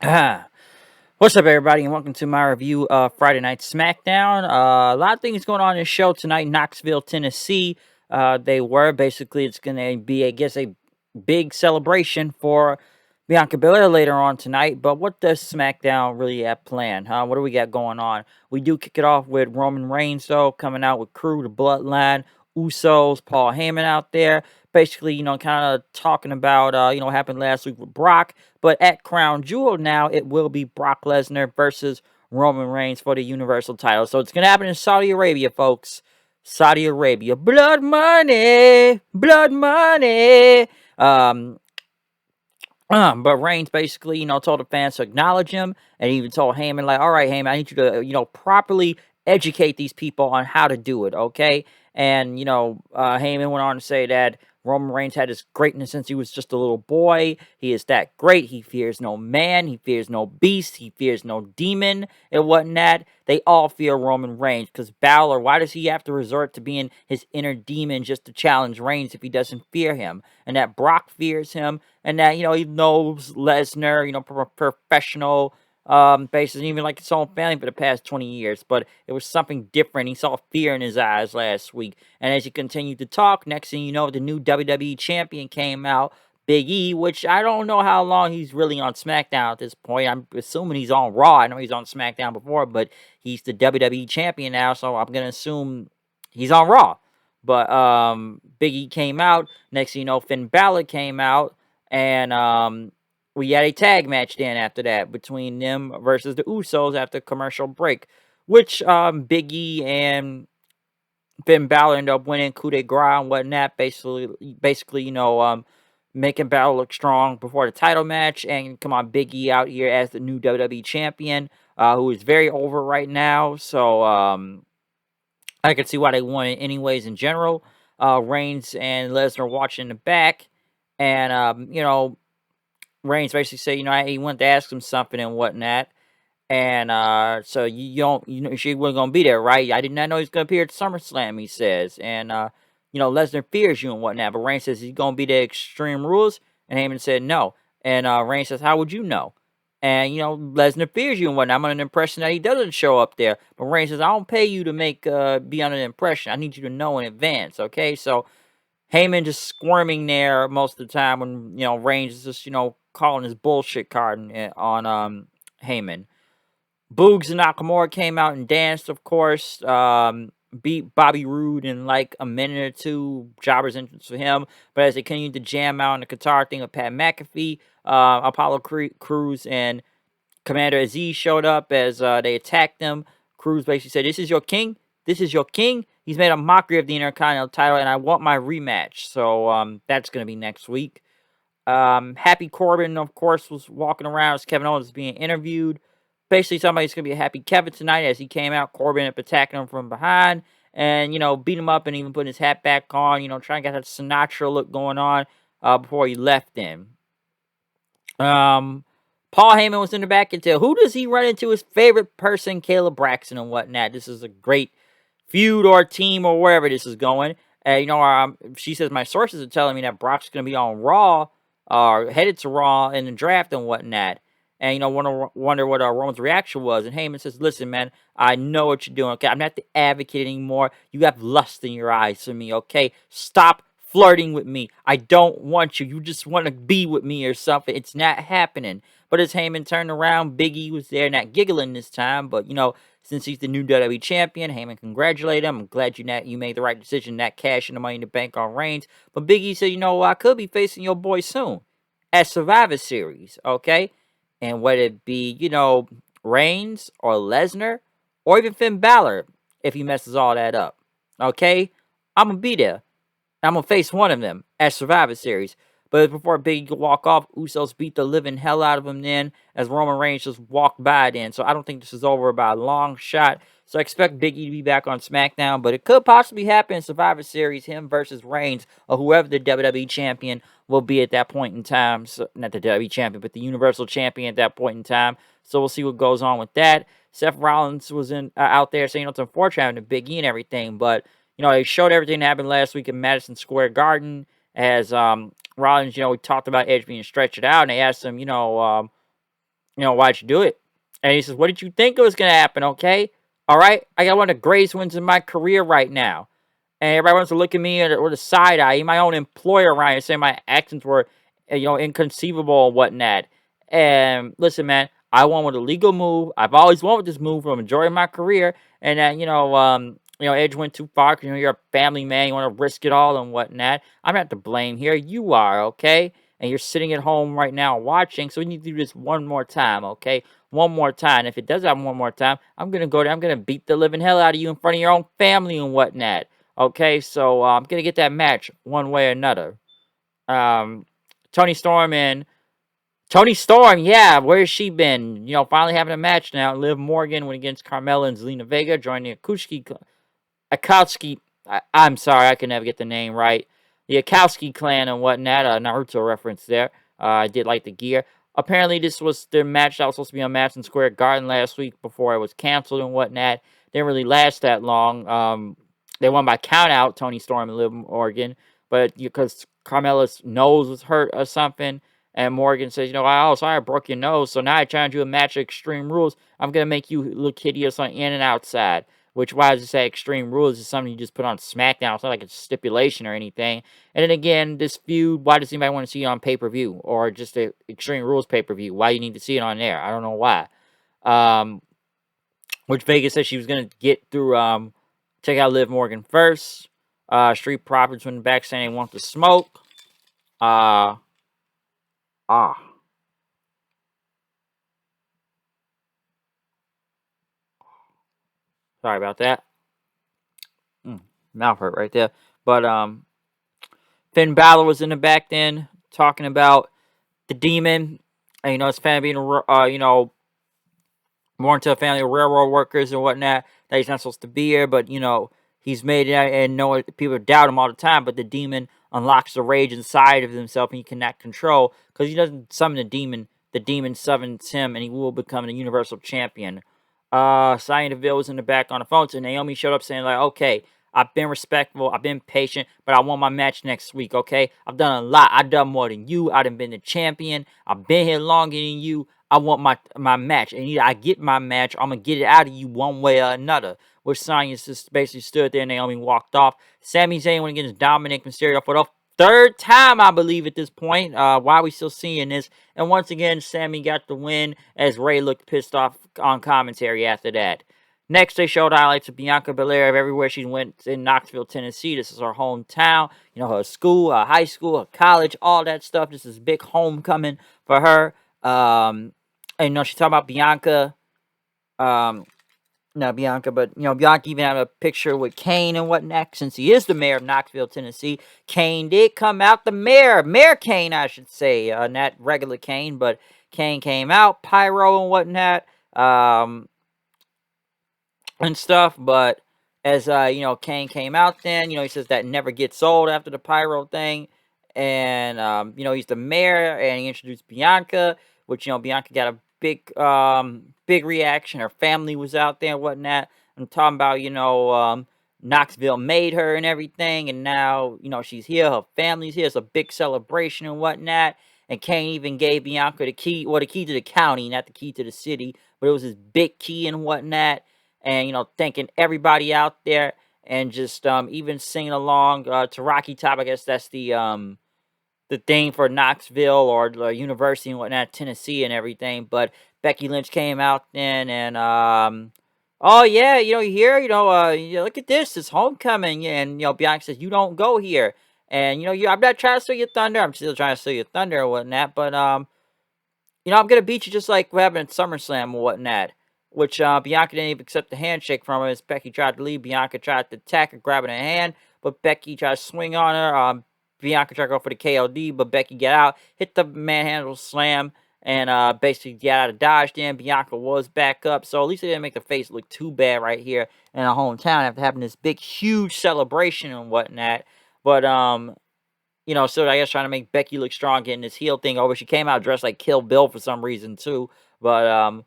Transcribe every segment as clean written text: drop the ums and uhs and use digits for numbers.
What's up, everybody, and welcome to my review of Friday Night Smackdown. A lot of things going on in the show tonight. Knoxville, Tennessee. It's going to be, I guess, a big celebration for Bianca Belair later on tonight. But what does SmackDown really have planned? What do we got going on? We do kick it off with Roman Reigns, though, coming out with Crew, the Bloodline, Usos, Paul Heyman out there. Basically, kind of talking about, what happened last week with Brock. But at Crown Jewel now, it will be Brock Lesnar versus Roman Reigns for the Universal title. So it's going to happen in Saudi Arabia, folks. Saudi Arabia. Blood money. Blood money. But Reigns basically, told the fans to acknowledge him and even told Heyman, like, all right, Heyman, I need you to, properly educate these people on how to do it, okay? And, Heyman went on to say that Roman Reigns had his greatness since he was just a little boy. He is that great. He fears no man. He fears no beast. He fears no demon and whatnot. They all fear Roman Reigns because Balor, why does he have to resort to being his inner demon just to challenge Reigns if he doesn't fear him? And that Brock fears him and that, he knows Lesnar, professional basis, even like his own family for the past 20 years. But it was something different. He saw fear in his eyes last week. And as he continued to talk, next thing you know, the new WWE champion came out, Big E, which I don't know how long he's really on SmackDown at this point. I'm assuming he's on Raw. I know he's on SmackDown before, but he's the WWE champion now, so I'm going to assume he's on Raw. But Big E came out. Next thing you know, Finn Balor came out. And we had a tag match then after that between them versus the Usos after commercial break, which Big E and Finn Balor ended up winning coup de grace and whatnot. Basically, making Balor look strong before the title match. And come on, Big E out here as the new WWE champion, who is very over right now. So I can see why they won it anyways in general. Reigns and Lesnar watching the back. And, Reigns basically said, he wanted to ask him something and whatnot. And so she wasn't gonna be there, right? I did not know he's gonna appear at SummerSlam, he says. And Lesnar fears you and whatnot, but Reigns says he's gonna be the Extreme Rules, and Heyman said no. And Reigns says, how would you know? And Lesnar fears you and whatnot. I'm under the impression that he doesn't show up there. But Reigns says, I don't pay you to make be under the impression. I need you to know in advance, okay? So Heyman just squirming there most of the time when Reigns is just calling his bullshit card on Heyman. Boogs and Nakamura came out and danced, of course. Beat Bobby Roode in like a minute or two. Jobber's entrance for him. But as they continued to jam out on the guitar thing with Pat McAfee, Apollo Crews and Commander Aziz showed up as they attacked them. Crews basically said, this is your king. This is your king. He's made a mockery of the Intercontinental title, and I want my rematch. So that's going to be next week. Happy Corbin, of course, was walking around as Kevin Owens was being interviewed. Basically, somebody's going to be a happy Kevin tonight as he came out. Corbin up attacking him from behind and, beat him up and even putting his hat back on, trying to get that Sinatra look going on before he left him. Paul Heyman was in the back until who does he run into? His favorite person, Caleb Braxton and whatnot. This is a great feud or team or wherever this is going. She says my sources are telling me that Brock's going to be on Raw or headed to Raw in the draft and whatnot. And, wonder what Roman's reaction was. And Heyman says, listen, man, I know what you're doing, okay? I'm not the advocate anymore. You have lust in your eyes for me, okay? Stop flirting with me. I don't want you. You just want to be with me or something. It's not happening. But as Heyman turned around, Big E was there, not giggling this time. But, since he's the new WWE champion, Heyman congratulated him. I'm glad you made the right decision, not cashing the Money in the Bank on Reigns. But Big E said, I could be facing your boy soon at Survivor Series, okay? And whether it be, Reigns or Lesnar or even Finn Balor, if he messes all that up, okay? I'm going to be there. I'm going to face one of them at Survivor Series. But before Big E could walk off, Usos beat the living hell out of him then as Roman Reigns just walked by then. So I don't think this is over by a long shot. So I expect Big E to be back on SmackDown. But it could possibly happen in Survivor Series, him versus Reigns or whoever the WWE Champion will be at that point in time. So, not the WWE Champion, but the Universal Champion at that point in time. So we'll see what goes on with that. Seth Rollins was out there saying it's unfortunate having a Big E and everything. But, they showed everything that happened last week in Madison Square Garden as Rollins, we talked about Edge being stretched out, and they asked him, Why'd you do it? And he says, what did you think was going to happen? Okay. All right. I got one of the greatest wins in my career right now. And everybody wants to look at me with a side eye. My own employer, Ryan, saying my actions were, inconceivable and whatnot. And listen, man, I won with a legal move. I've always won with this move for the majority of my career. And that, Edge went too far because you're a family man. You want to risk it all and whatnot. I'm not to blame here. You are, okay? And you're sitting at home right now watching. So we need to do this one more time, okay? One more time. If it does happen one more time, I'm gonna go there. I'm gonna beat the living hell out of you in front of your own family and whatnot. Okay, so I'm gonna get that match one way or another. Um, Tony Storm and Tony Storm, yeah, where's she been? Finally having a match now. Liv Morgan went against Carmella and Zelina Vega, joining Akatsuki. I'm sorry, I can never get the name right. The Akatsuki clan and whatnot. Naruto reference there. I did like the gear. Apparently, this was their match that was supposed to be on Madison Square Garden last week before it was canceled and whatnot. Didn't really last that long. They won by count out, Tony Storm and Liv Morgan, but because Carmella's nose was hurt or something, and Morgan says, oh, sorry, I broke your nose, so now I try to do a match of Extreme Rules. I'm going to make you look hideous on in and outside. Which, why does it say Extreme Rules is something you just put on Smackdown? It's not like a stipulation or anything. And then again, this feud, why does anybody want to see it on pay-per-view? Or just the Extreme Rules pay-per-view? Why you need to see it on there? I don't know why. Which Vegas said she was going to get through, check out Liv Morgan first. Street Profits went back saying they want to smoke. Sorry about that. Mouth hurt right there. But, Finn Balor was in the back then talking about the demon. And, his family being, more into a family of railroad workers and whatnot. That he's not supposed to be here, but, he's made it and people doubt him all the time. But the demon unlocks the rage inside of himself and he cannot control because he doesn't summon the demon. The demon summons him and he will become the Universal Champion. Sonya Deville was in the back on the phone, so Naomi showed up saying, like, okay, I've been respectful, I've been patient, but I want my match next week, okay? I've done a lot. I've done more than you. I done been the champion. I've been here longer than you. I want my match. And either I get my match, or I'm going to get it out of you one way or another. Which Sonya just basically stood there and Naomi walked off. Sami Zayn went against Dominic Mysterio for the third time, I believe, at this point. Why are we still seeing this? And once again, Sammy got the win as Ray looked pissed off on commentary after that. Next, they showed highlights of Bianca Belair of everywhere she went in Knoxville, Tennessee. This is her hometown. Her school, her high school, her college, all that stuff. This is big homecoming for her. And, she's talking about Bianca. Not Bianca, but, Bianca even had a picture with Kane and whatnot, since he is the mayor of Knoxville, Tennessee. Kane did come out, the mayor. Mayor Kane, I should say. Not regular Kane, but Kane came out, pyro and whatnot. And stuff, but as Kane came out then, he says that never gets old after the pyro thing. And he's the mayor and he introduced Bianca, which Bianca got a big reaction. Her family was out there and whatnot. I'm talking about, Knoxville made her and everything, and now, she's here, her family's here, it's a big celebration and whatnot. And Kane even gave Bianca the key to the county, not the key to the city, but it was his big key and whatnot. And, thanking everybody out there and just even singing along to Rocky Top. I guess that's the thing for Knoxville or the university and whatnot, Tennessee and everything. But Becky Lynch came out then and, oh, yeah, you hear, look at this, it's homecoming. And, Bianca says, you don't go here. And, I'm not trying to steal your thunder. I'm still trying to steal your thunder and whatnot. But, I'm going to beat you just like what happened at SummerSlam or whatnot. Which Bianca didn't even accept the handshake from her. As Becky tried to leave, Bianca tried to attack her, grabbing her hand, but Becky tried to swing on her. Bianca tried to go for the KOD, but Becky got out, hit the manhandle slam, and basically got out of dodge. Then Bianca was back up, so at least they didn't make the face look too bad right here in her hometown after having this big, huge celebration and whatnot. But so I guess trying to make Becky look strong, getting this heel thing over. She came out dressed like Kill Bill for some reason too, but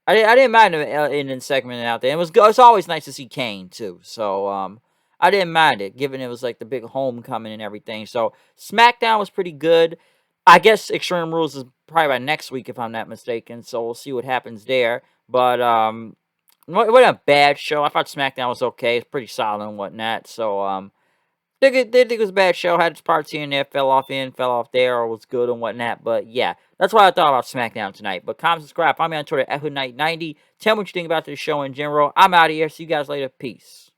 I didn't mind the ending segment out there. It was good. It's always nice to see Kane too. So I didn't mind it, given it was like the big homecoming and everything. So SmackDown was pretty good. I guess Extreme Rules is probably by next week, if I'm not mistaken. So we'll see what happens there. But it wasn't a bad show. I thought SmackDown was okay. It's pretty solid and whatnot. So didn't think it was a bad show. Had its parts here and there, fell off in, fell off there, or was good and whatnot. But yeah, that's what I thought about SmackDown tonight. But comment, subscribe. Find me on Twitter at HoodKnight90. Tell me what you think about the show in general. I'm out of here. See you guys later. Peace.